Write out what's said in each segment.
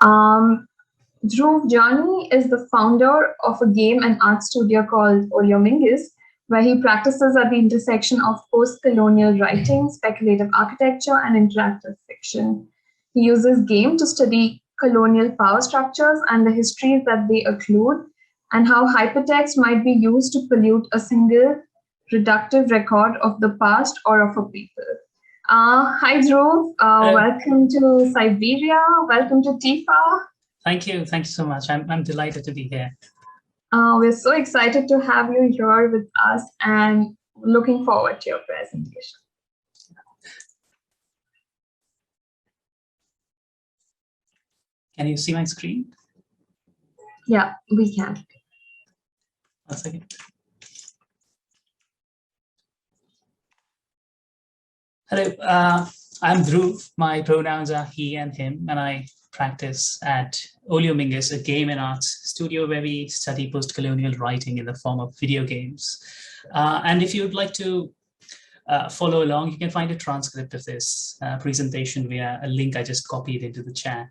Um, Dhruv Jani is the founder of a game and art studio called Oleomingus, where he practices at the intersection of post-colonial writing, speculative architecture, and interactive fiction. He uses game to study colonial power structures and the histories that they occlude, and how hypertext might be used to pollute a single reductive record of the past or of a people. Hi, Dhruv. Welcome to Cyberia. Welcome to TIFA. Thank you. Thank you so much. I'm delighted to be here. We're so excited to have you here with us and looking forward to your presentation. Can you see my screen? Yeah, we can. 1 second. Hello, I'm Dhruv. My pronouns are he and him, and I practice at Oleomingus, a game and arts studio where we study post-colonial writing in the form of video games. And if you would like to follow along, you can find a transcript of this presentation via a link I just copied into the chat.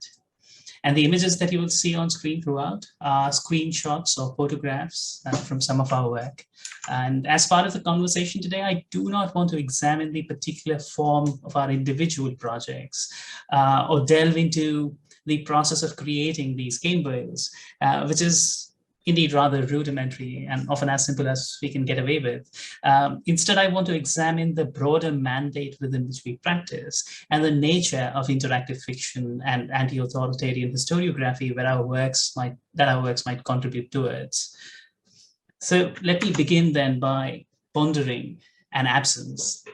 And the images that you will see on screen throughout are screenshots or photographs from some of our work. And as part of the conversation today, I do not want to examine the particular form of our individual projects or delve into the process of creating these game worlds, which is indeed rather rudimentary and often as simple as we can get away with. Instead, I want to examine the broader mandate within which we practice and the nature of interactive fiction and anti-authoritarian historiography that our works might contribute towards. So let me begin then by pondering an absence.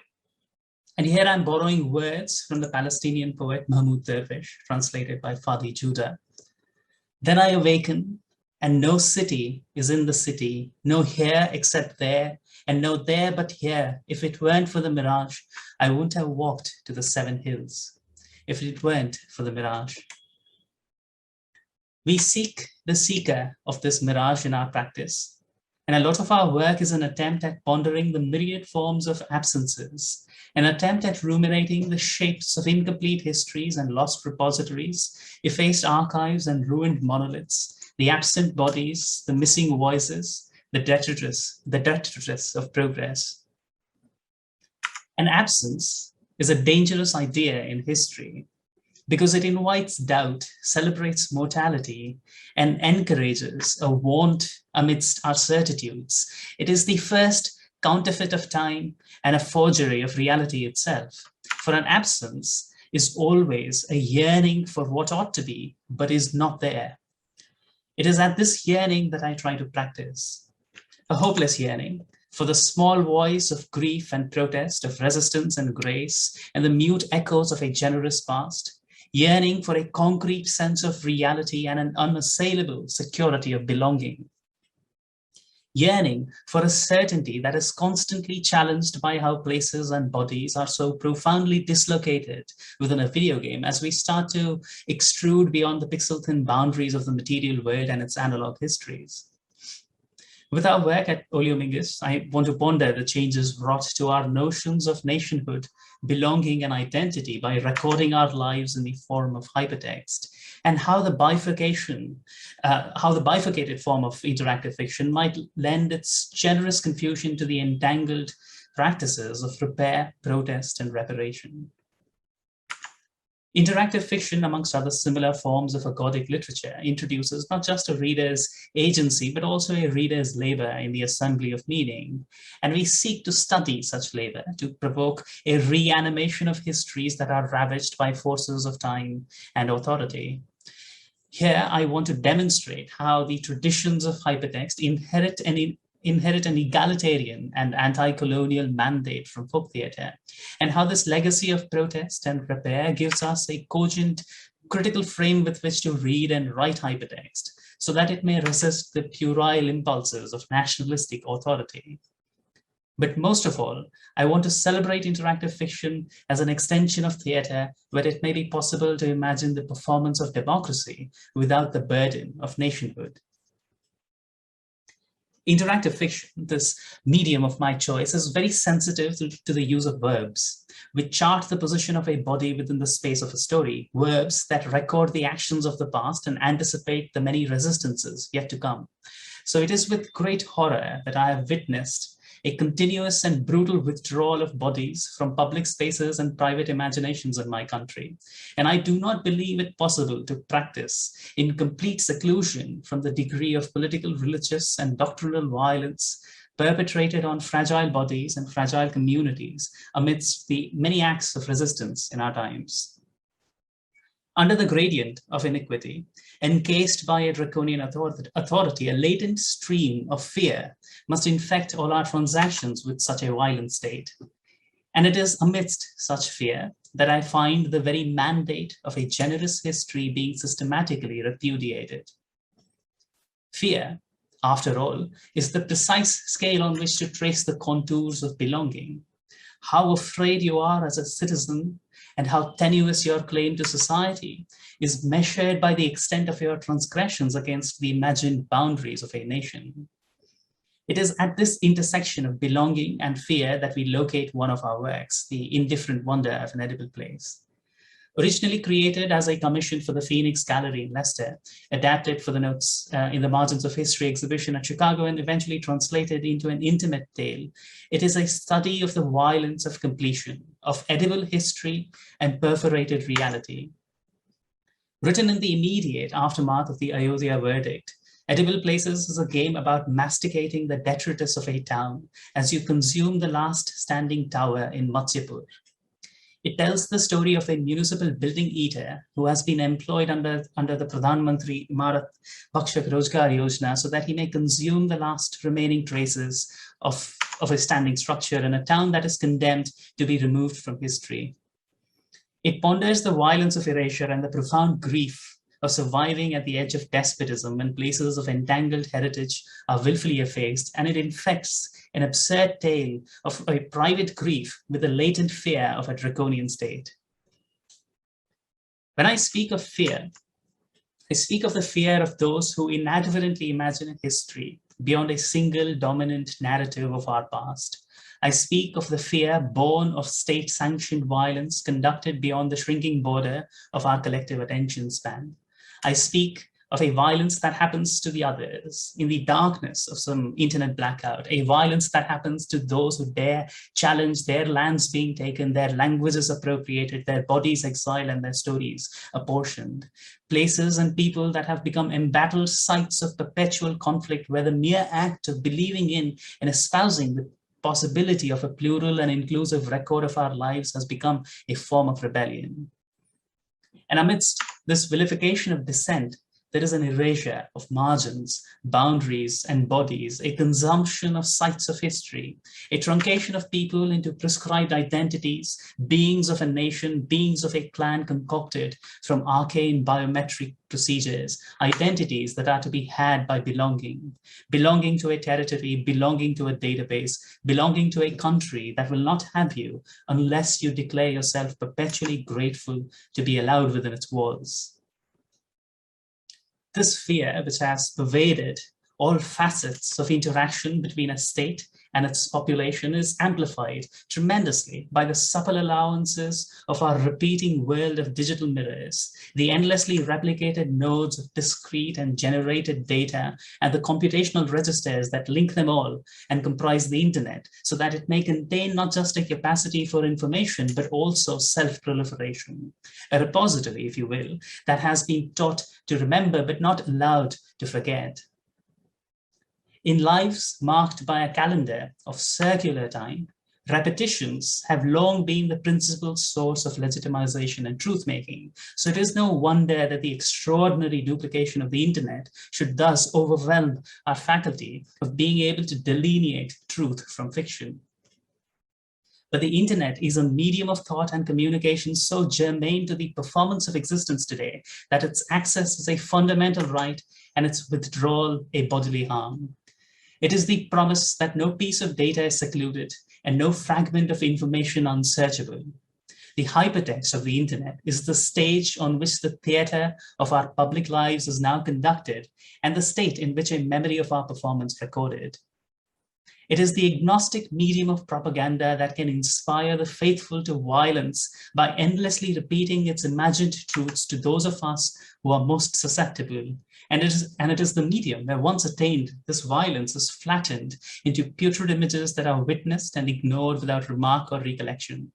And here I'm borrowing words from the Palestinian poet Mahmoud Darwish, translated by Fadi Judah. Then I awaken, and no city is in the city, no here except there, and no there but here. If it weren't for the mirage, I wouldn't have walked to the 7 hills. If it weren't for the mirage. We seek the seeker of this mirage in our practice, and a lot of our work is an attempt at pondering the myriad forms of absences, an attempt at ruminating the shapes of incomplete histories and lost repositories, effaced archives and ruined monoliths, the absent bodies, the missing voices, the detritus of progress. An absence is a dangerous idea in history because it invites doubt, celebrates mortality, and encourages a want amidst our certitudes. It is the first counterfeit of time and a forgery of reality itself. For an absence is always a yearning for what ought to be, but is not there. It is at this yearning that I try to practice, a hopeless yearning for the small voice of grief and protest, of resistance and grace, and the mute echoes of a generous past, yearning for a concrete sense of reality and an unassailable security of belonging. Yearning for a certainty that is constantly challenged by how places and bodies are so profoundly dislocated within a video game as we start to extrude beyond the pixel-thin boundaries of the material world and its analog histories. With our work at Oleomingus, I want to ponder the changes brought to our notions of nationhood, belonging, and identity by recording our lives in the form of hypertext, and how the bifurcated form of interactive fiction might lend its generous confusion to the entangled practices of repair, protest, and reparation. Interactive fiction, amongst other similar forms of agodic literature, introduces not just a reader's agency, but also a reader's labor in the assembly of meaning. And we seek to study such labor, to provoke a reanimation of histories that are ravaged by forces of time and authority. Here, I want to demonstrate how the traditions of hypertext inherit an egalitarian and anti-colonial mandate from folk theatre, and how this legacy of protest and repair gives us a cogent, critical frame with which to read and write hypertext, so that it may resist the puerile impulses of nationalistic authority. But most of all, I want to celebrate interactive fiction as an extension of theatre, where it may be possible to imagine the performance of democracy without the burden of nationhood. Interactive fiction, this medium of my choice, is very sensitive to the use of verbs, which chart the position of a body within the space of a story, verbs that record the actions of the past and anticipate the many resistances yet to come. So it is with great horror that I have witnessed a continuous and brutal withdrawal of bodies from public spaces and private imaginations in my country. And I do not believe it possible to practice in complete seclusion from the degree of political, religious, and doctrinal violence perpetrated on fragile bodies and fragile communities amidst the many acts of resistance in our times. Under the gradient of iniquity, encased by a draconian authority, a latent stream of fear must infect all our transactions with such a violent state. And it is amidst such fear that I find the very mandate of a generous history being systematically repudiated. Fear, after all, is the precise scale on which to trace the contours of belonging. How afraid you are as a citizen and how tenuous your claim to society is measured by the extent of your transgressions against the imagined boundaries of a nation. It is at this intersection of belonging and fear that we locate one of our works, The Indifferent Wonder of an Edible Place. Originally created as a commission for the Phoenix Gallery in Leicester, adapted for the notes in the Margins of History exhibition at Chicago, and eventually translated into an intimate tale, it is a study of the violence of completion, of edible history and perforated reality. Written in the immediate aftermath of the Ayodhya verdict, Edible Places is a game about masticating the detritus of a town as you consume the last standing tower in Matsyapur. It tells the story of a municipal building eater who has been employed under the Pradhan Mantri Imarat Bhakshak Rozgar Yojana so that he may consume the last remaining traces of a standing structure in a town that is condemned to be removed from history. It ponders the violence of erasure and the profound grief of surviving at the edge of despotism when places of entangled heritage are willfully effaced, and it infects an absurd tale of a private grief with the latent fear of a draconian state. When I speak of fear, I speak of the fear of those who inadvertently imagine history beyond a single dominant narrative of our past. I speak of the fear born of state-sanctioned violence conducted beyond the shrinking border of our collective attention span. I speak of a violence that happens to the others in the darkness of some internet blackout, a violence that happens to those who dare challenge their lands being taken, their languages appropriated, their bodies exiled, and their stories apportioned. Places and people that have become embattled sites of perpetual conflict where the mere act of believing in and espousing the possibility of a plural and inclusive record of our lives has become a form of rebellion. And amidst this vilification of dissent, there is an erasure of margins, boundaries, and bodies, a consumption of sites of history, a truncation of people into prescribed identities, beings of a nation, beings of a clan concocted from arcane biometric procedures, identities that are to be had by belonging to a territory, belonging to a database, belonging to a country that will not have you unless you declare yourself perpetually grateful to be allowed within its walls. This fear, which has pervaded all facets of interaction between a state and its population, is amplified tremendously by the supple allowances of our repeating world of digital mirrors, the endlessly replicated nodes of discrete and generated data, and the computational registers that link them all and comprise the internet, so that it may contain not just a capacity for information, but also self-proliferation, a repository, if you will, that has been taught to remember but not allowed to forget. In lives marked by a calendar of circular time, repetitions have long been the principal source of legitimization and truth-making. So it is no wonder that the extraordinary duplication of the internet should thus overwhelm our faculty of being able to delineate truth from fiction. But the internet is a medium of thought and communication so germane to the performance of existence today that its access is a fundamental right and its withdrawal a bodily harm. It is the promise that no piece of data is secluded and no fragment of information unsearchable. The hypertext of the internet is the stage on which the theater of our public lives is now conducted, and the state in which a memory of our performance recorded. It is the agnostic medium of propaganda that can inspire the faithful to violence by endlessly repeating its imagined truths to those of us who are most susceptible. And it is the medium where, once attained, this violence is flattened into putrid images that are witnessed and ignored without remark or recollection.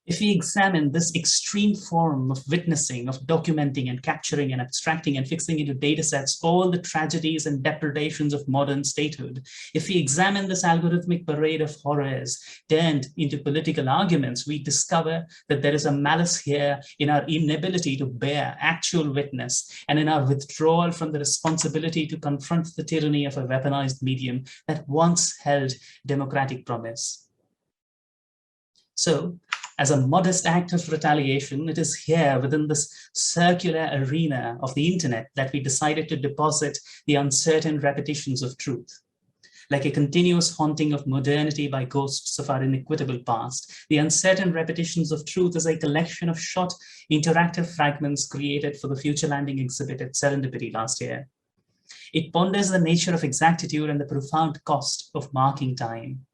If we examine this extreme form of witnessing, of documenting and capturing and abstracting and fixing into data sets all the tragedies and depredations of modern statehood, if we examine this algorithmic parade of horrors turned into political arguments, we discover that there is a malice here in our inability to bear actual witness and in our withdrawal from the responsibility to confront the tyranny of a weaponized medium that once held democratic promise. So, as a modest act of retaliation, it is here within this circular arena of the internet that we decided to deposit the uncertain repetitions of truth. Like a continuous haunting of modernity by ghosts of our inequitable past, the uncertain repetitions of truth is a collection of short interactive fragments created for the Future Landing exhibit at Serendipity last year. It ponders the nature of exactitude and the profound cost of marking time.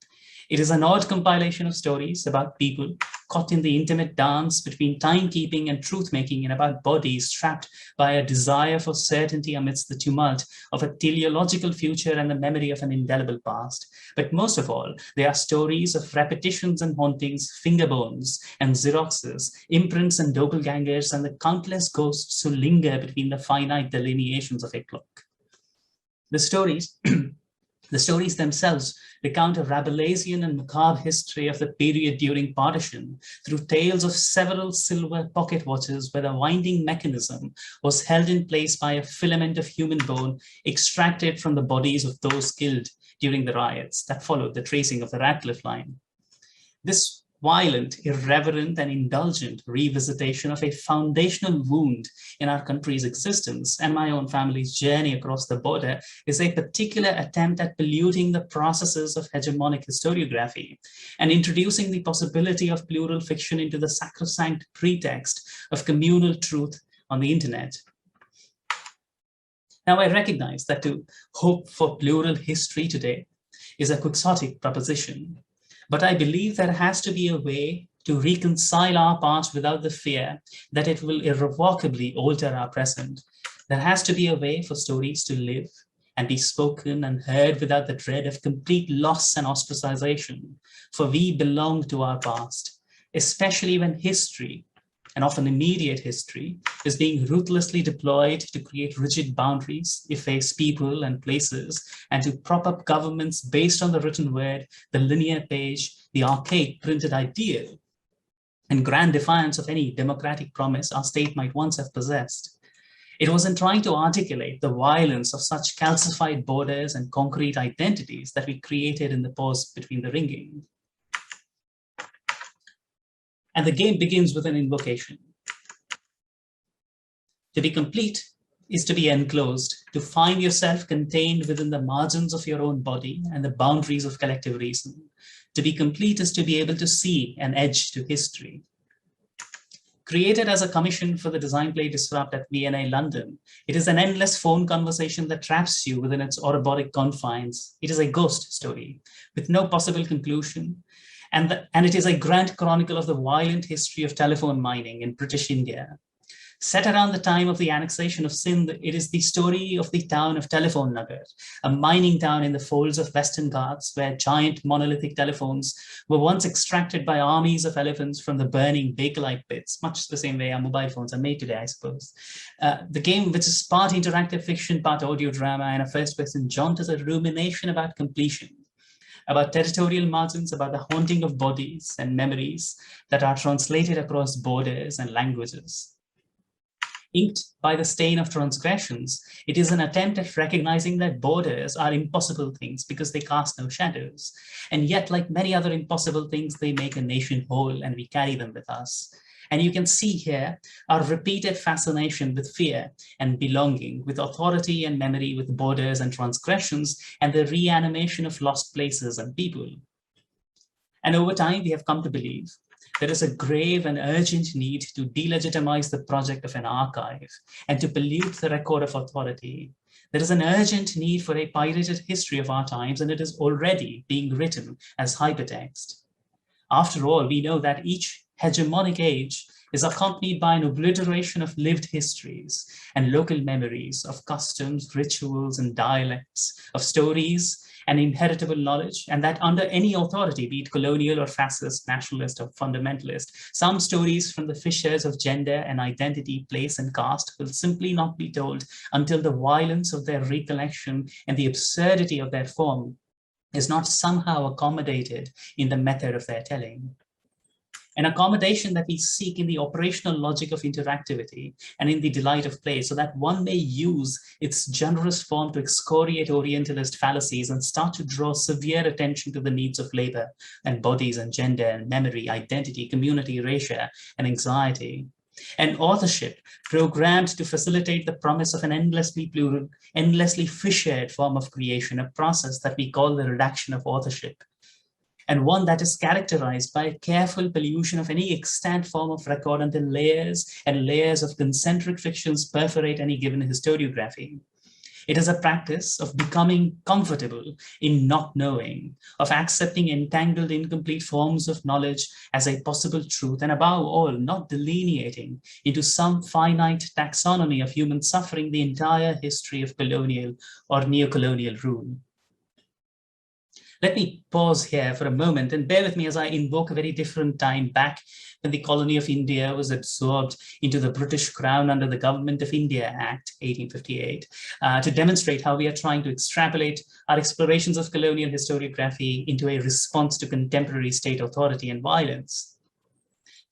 It is an odd compilation of stories about people caught in the intimate dance between timekeeping and truth-making, and about bodies trapped by a desire for certainty amidst the tumult of a teleological future and the memory of an indelible past. But most of all, they are stories of repetitions and hauntings, fingerbones and xeroxes, imprints and doppelgangers, and the countless ghosts who linger between the finite delineations of a clock. The stories themselves recount a Rabelaisian and macabre history of the period during partition through tales of several silver pocket watches where the winding mechanism was held in place by a filament of human bone extracted from the bodies of those killed during the riots that followed the tracing of the Radcliffe line. This violent, irreverent, and indulgent revisitation of a foundational wound in our country's existence and my own family's journey across the border is a particular attempt at polluting the processes of hegemonic historiography and introducing the possibility of plural fiction into the sacrosanct pretext of communal truth on the internet. Now, I recognize that to hope for plural history today is a quixotic proposition, but I believe there has to be a way to reconcile our past without the fear that it will irrevocably alter our present. There has to be a way for stories to live and be spoken and heard without the dread of complete loss and ostracization, for we belong to our past, especially when history, and often immediate history, is being ruthlessly deployed to create rigid boundaries, efface people and places, and to prop up governments based on the written word, the linear page, the archaic printed ideal, in grand defiance of any democratic promise our state might once have possessed. It was in trying to articulate the violence of such calcified borders and concrete identities that we created in the pause between the ringing. And the game begins with an invocation. To be complete is to be enclosed, to find yourself contained within the margins of your own body and the boundaries of collective reason. To be complete is to be able to see an edge to history. Created as a commission for the Design Play Disrupt at V&A London, it is an endless phone conversation that traps you within its Ouroboros confines. It is a ghost story with no possible conclusion. And it is a grand chronicle of the violent history of telephone mining in British India. Set around the time of the annexation of Sindh, it is the story of the town of Telephone Nagar, a mining town in the folds of Western Ghats where giant monolithic telephones were once extracted by armies of elephants from the burning bakelite pits, much the same way our mobile phones are made today, I suppose. The game, which is part interactive fiction, part audio drama, and a first-person jaunt, is a rumination about completion, about territorial margins, about the haunting of bodies and memories that are translated across borders and languages. Inked by the stain of transgressions, it is an attempt at recognizing that borders are impossible things because they cast no shadows. And yet, like many other impossible things, they make a nation whole and we carry them with us. And you can see here our repeated fascination with fear and belonging, with authority and memory, with borders and transgressions, and the reanimation of lost places and people. And over time, we have come to believe there is a grave and urgent need to delegitimize the project of an archive and to pollute the record of authority. There is an urgent need for a pirated history of our times, and it is already being written as hypertext. After all, we know that each hegemonic age is accompanied by an obliteration of lived histories and local memories of customs, rituals, and dialects, of stories and inheritable knowledge, and that under any authority, be it colonial or fascist, nationalist or fundamentalist, some stories from the fissures of gender and identity, place and caste will simply not be told until the violence of their recollection and the absurdity of their form is not somehow accommodated in the method of their telling. An accommodation that we seek in the operational logic of interactivity and in the delight of play, so that one may use its generous form to excoriate Orientalist fallacies and start to draw severe attention to the needs of labor and bodies and gender and memory, identity, community, erasure, and anxiety. An authorship programmed to facilitate the promise of an endlessly plural, endlessly fissured form of creation, a process that we call the reduction of authorship, and one that is characterized by careful pollution of any extant form of record until layers and layers of concentric fictions perforate any given historiography. It is a practice of becoming comfortable in not knowing, of accepting entangled, incomplete forms of knowledge as a possible truth, and above all, not delineating into some finite taxonomy of human suffering the entire history of colonial or neo-colonial rule. Let me pause here for a moment and bear with me as I invoke a very different time back when the colony of India was absorbed into the British Crown under the Government of India Act 1858 to demonstrate how we are trying to extrapolate our explorations of colonial historiography into a response to contemporary state authority and violence.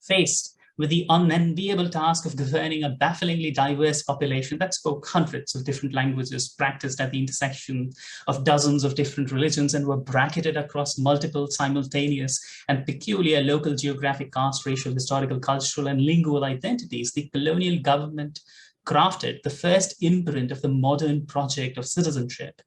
Faced with the unenviable task of governing a bafflingly diverse population that spoke hundreds of different languages, practiced at the intersection of dozens of different religions, and were bracketed across multiple simultaneous and peculiar local geographic, caste, racial, historical, cultural, and lingual identities, the colonial government crafted the first imprint of the modern project of citizenship,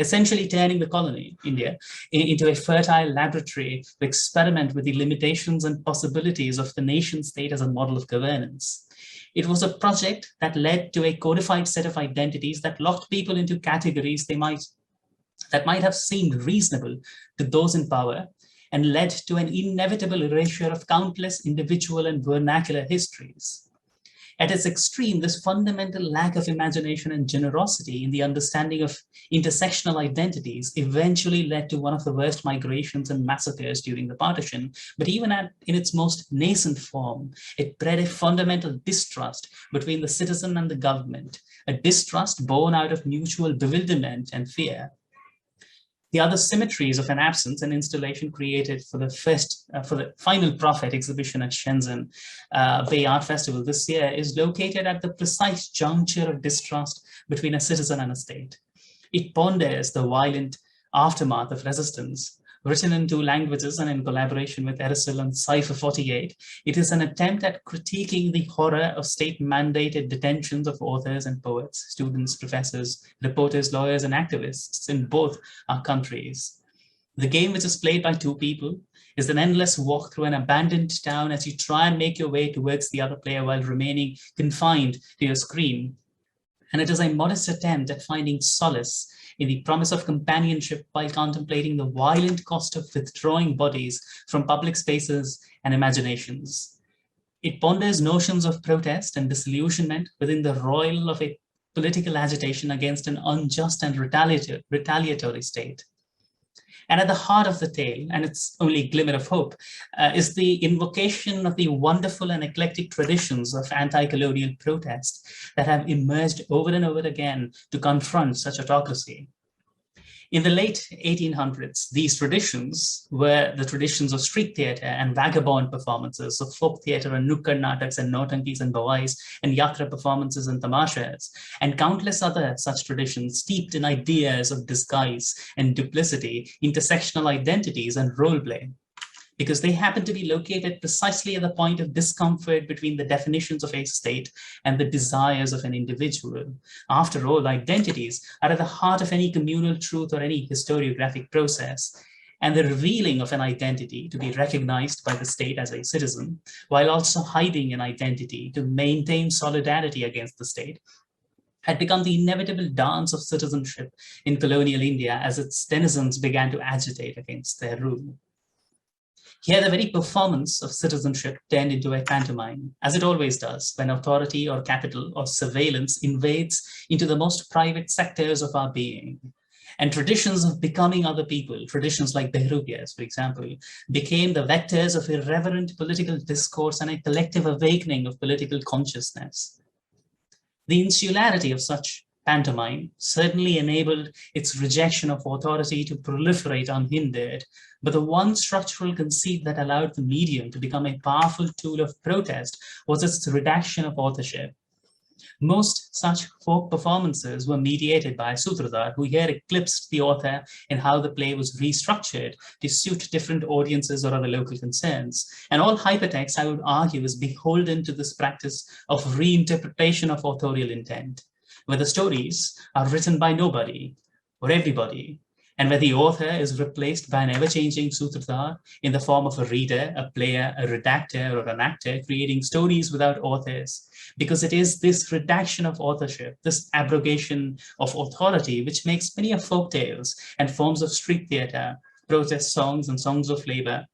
essentially turning the colony, India, into a fertile laboratory to experiment with the limitations and possibilities of the nation state as a model of governance. It was a project that led to a codified set of identities that locked people into categories that might have seemed reasonable to those in power, and led to an inevitable erasure of countless individual and vernacular histories. At its extreme, this fundamental lack of imagination and generosity in the understanding of intersectional identities eventually led to one of the worst migrations and massacres during the partition. But even in its most nascent form, it bred a fundamental distrust between the citizen and the government, a distrust born out of mutual bewilderment and fear. The other symmetries of an absence and installation created for the final Prophet exhibition at Shenzhen Bay Art Festival this year is located at the precise juncture of distrust between a citizen and a state. It ponders the violent aftermath of resistance. Written in 2 languages and in collaboration with Erisil and Cypher 48, it is an attempt at critiquing the horror of state-mandated detentions of authors and poets, students, professors, reporters, lawyers, and activists in both our countries. The game, which is played by 2 people, is an endless walk through an abandoned town as you try and make your way towards the other player while remaining confined to your screen. And it is a modest attempt at finding solace in the promise of companionship while contemplating the violent cost of withdrawing bodies from public spaces and imaginations. It ponders notions of protest and disillusionment within the roil of a political agitation against an unjust and retaliatory state. And at the heart of the tale, and its only glimmer of hope, is the invocation of the wonderful and eclectic traditions of anti-colonial protest that have emerged over and over again to confront such autocracy. In the late 1800s, these traditions were the traditions of street theater and vagabond performances, of folk theater and nukkad nataks and notankis and bawais and yatra performances and tamashas, and countless other such traditions steeped in ideas of disguise and duplicity, intersectional identities and role play, because they happen to be located precisely at the point of discomfort between the definitions of a state and the desires of an individual. After all, identities are at the heart of any communal truth or any historiographic process. and the revealing of an identity to be recognized by the state as a citizen, while also hiding an identity to maintain solidarity against the state, had become the inevitable dance of citizenship in colonial India as its denizens began to agitate against their rule. Here, the very performance of citizenship turned into a pantomime, as it always does when authority or capital or surveillance invades into the most private sectors of our being. And traditions of becoming other people, traditions like Behrupia's, for example, became the vectors of irreverent political discourse and a collective awakening of political consciousness. The insularity of such pantomime certainly enabled its rejection of authority to proliferate unhindered, but the one structural conceit that allowed the medium to become a powerful tool of protest was its redaction of authorship. Most such folk performances were mediated by Sutradhar, who here eclipsed the author in how the play was restructured to suit different audiences or other local concerns. And all hypertext, I would argue, is beholden to this practice of reinterpretation of authorial intent, where the stories are written by nobody or everybody, and where the author is replaced by an ever-changing Sutradhar in the form of a reader, a player, a redactor, or an actor creating stories without authors. Because it is this redaction of authorship, this abrogation of authority, which makes many of folk tales and forms of street theater, protest songs and songs of labor,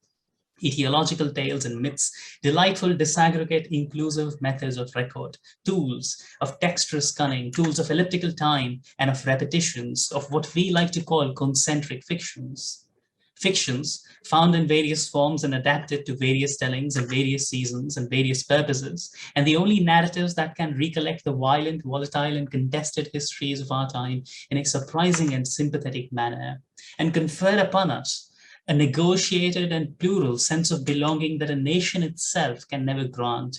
etiological tales and myths, delightful, disaggregate, inclusive methods of record, tools of dexterous cunning, tools of elliptical time, and of repetitions of what we like to call concentric fictions. Fictions found in various forms and adapted to various tellings and various seasons and various purposes, and the only narratives that can recollect the violent, volatile, and contested histories of our time in a surprising and sympathetic manner, and confer upon us a negotiated and plural sense of belonging that a nation itself can never grant.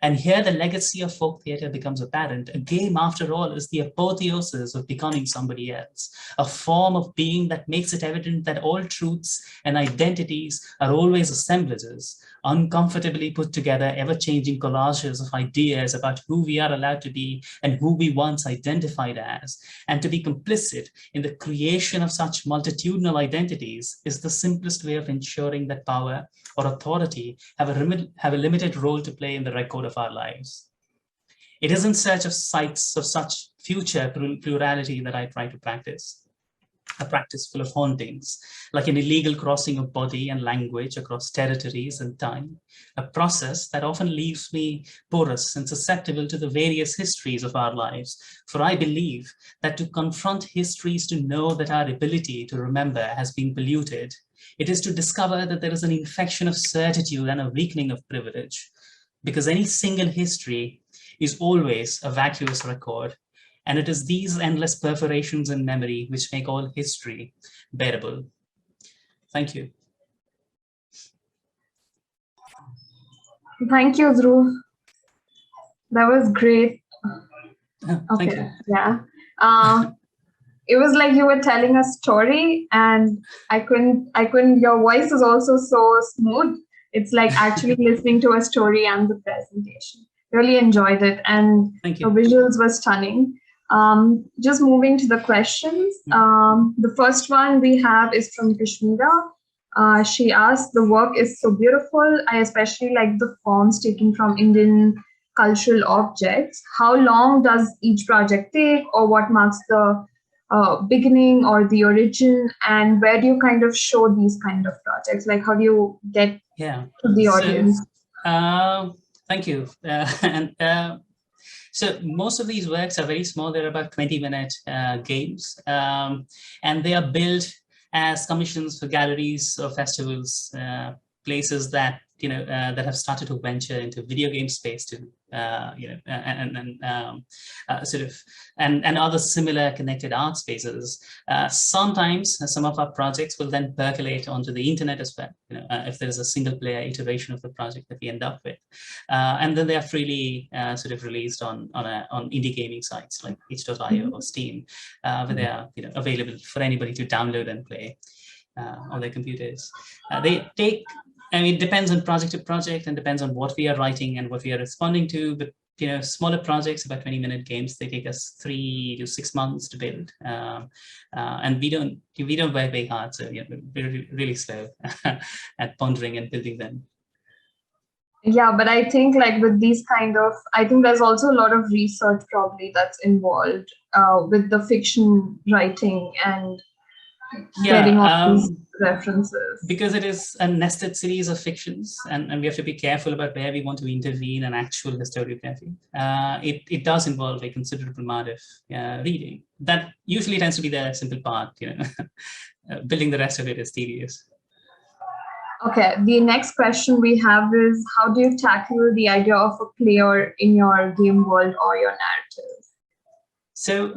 And here the legacy of folk theatre becomes apparent. A game, after all, is the apotheosis of becoming somebody else, a form of being that makes it evident that all truths and identities are always assemblages, uncomfortably put together, ever-changing collages of ideas about who we are allowed to be and who we once identified as. And to be complicit in the creation of such multitudinal identities is the simplest way of ensuring that power or authority have a limited role to play in the record of our lives. It is in search of sites of such future plurality that I try to practice. A practice full of hauntings, like an illegal crossing of body and language across territories and time, a process that often leaves me porous and susceptible to the various histories of our lives. For I believe that to confront histories, to know that our ability to remember has been polluted, it is to discover that there is an infection of certitude and a weakening of privilege, because any single history is always a vacuous record. And it is these endless perforations in memory which make all history bearable. Thank you. Thank you, Dhruv. That was great. Thank you. Yeah. It was like you were telling a story, and I couldn't, your voice is also so smooth. It's like actually listening to a story and the presentation. Really enjoyed it. And Thank the you. visuals were stunning. Just moving to the questions. The first one we have is from Kashmira. She asked, the work is so beautiful. I especially like the forms taken from Indian cultural objects. How long does each project take, or what marks the beginning or the origin, and where do you kind of show these kind of projects? Like, how do you get to the audience? Thank you. So most of these works are very small. They're about 20-minute games, and they are built as commissions for galleries or festivals, places that that have started to venture into video game space to and other similar connected art spaces. Sometimes some of our projects will then percolate onto the internet as well, if there is a single player iteration of the project that we end up with, and then they are freely sort of released on indie gaming sites like itch.io or Steam, where they are available for anybody to download and play on their computers. They take I mean, it depends on project to project and depends on what we are writing and what we are responding to. But smaller projects, about 20-minute games, they take us 3 to 6 months to build, and we don't work very hard, so we're really slow at pondering and building them. Yeah, but I think like with these I think there's also a lot of research probably that's involved with the fiction writing and getting all these references. Because it is a nested series of fictions, and we have to be careful about where we want to intervene in actual historiography. It does involve a considerable amount of reading. That usually tends to be the simple part. Building the rest of it is tedious. Okay, the next question we have is, how do you tackle the idea of a player in your game world or your narrative? So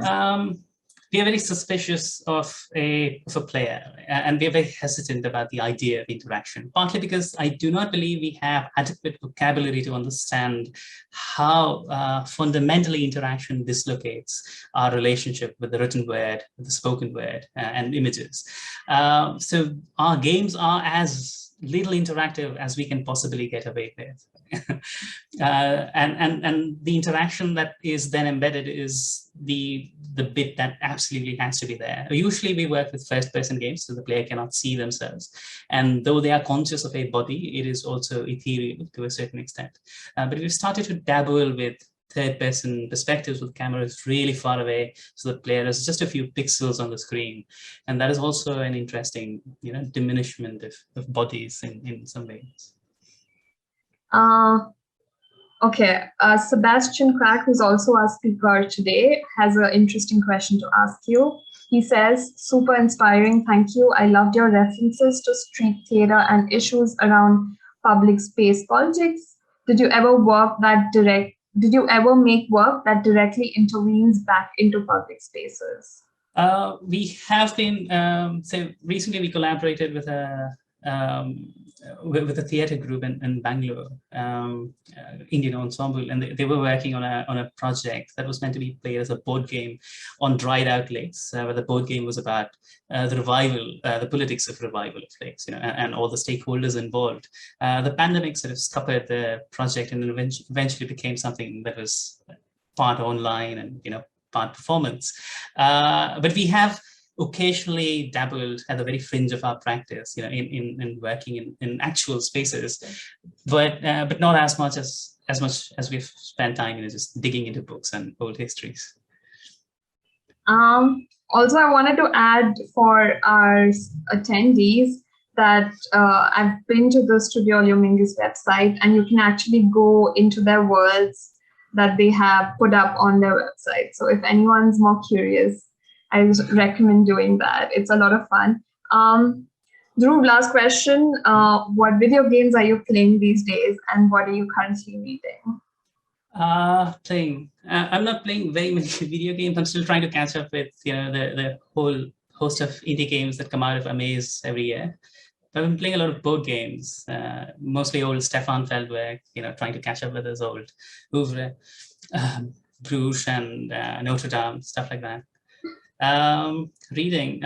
we are very suspicious of a player, and we are very hesitant about the idea of interaction, partly because I do not believe we have adequate vocabulary to understand how fundamentally interaction dislocates our relationship with the written word, with the spoken word, and images. So our games are as little interactive as we can possibly get away with. And the interaction that is then embedded is the bit that absolutely has to be there. Usually we work with first-person games, so the player cannot see themselves. And though they are conscious of a body, it is also ethereal to a certain extent. But we've started to dabble with third-person perspectives with cameras really far away, so the player is just a few pixels on the screen. And that is also an interesting, diminishment of bodies in some ways. Okay, Sebastian Crack, who's also our speaker today, has an interesting question to ask you. He says, super inspiring, thank you. I loved your references to street theater and issues around public space politics. Did you ever make work that directly intervenes back into public spaces? We have been, so recently we collaborated with a theatre group in Bangalore, Indian ensemble, and they were working on a project that was meant to be played as a board game on dried out lakes, where the board game was about the politics of revival of lakes, and all the stakeholders involved. The pandemic sort of scuppered the project, and eventually became something that was part online and part performance. But we have occasionally dabbled at the very fringe of our practice, in working in actual spaces, but not as much as we've spent time, just digging into books and old histories. Also, I wanted to add for our attendees that I've been to the Studio Oleomingus website, and you can actually go into their worlds that they have put up on their website. So if anyone's more curious, I recommend doing that. It's a lot of fun. Dhruv, last question. What video games are you playing these days, and what are you currently reading? I'm not playing very many video games. I'm still trying to catch up with the whole host of indie games that come out of Amaze every year. I've been playing a lot of board games, mostly old Stefan Feld work, trying to catch up with his old Ouvre, Bruges, and Notre Dame, stuff like that. Reading.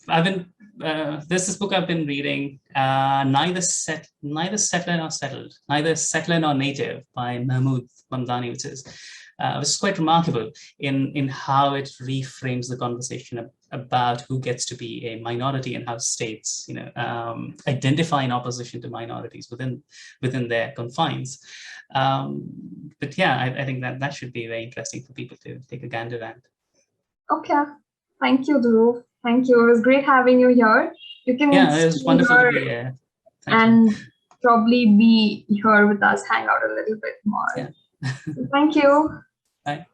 There's this book I've been reading, Neither Settler Nor Settled, Neither Settler Nor Native by Mahmoud Mamdani, which is quite remarkable in how it reframes the conversation about who gets to be a minority and how states, identify in opposition to minorities within their confines. But yeah, I think that should be very interesting for people to take a gander at. Okay, thank you, Dhruv. Thank you. It was great having you here. You can it was wonderful to be here. And probably be here with us, hang out a little bit more. Yeah. So thank you. Bye.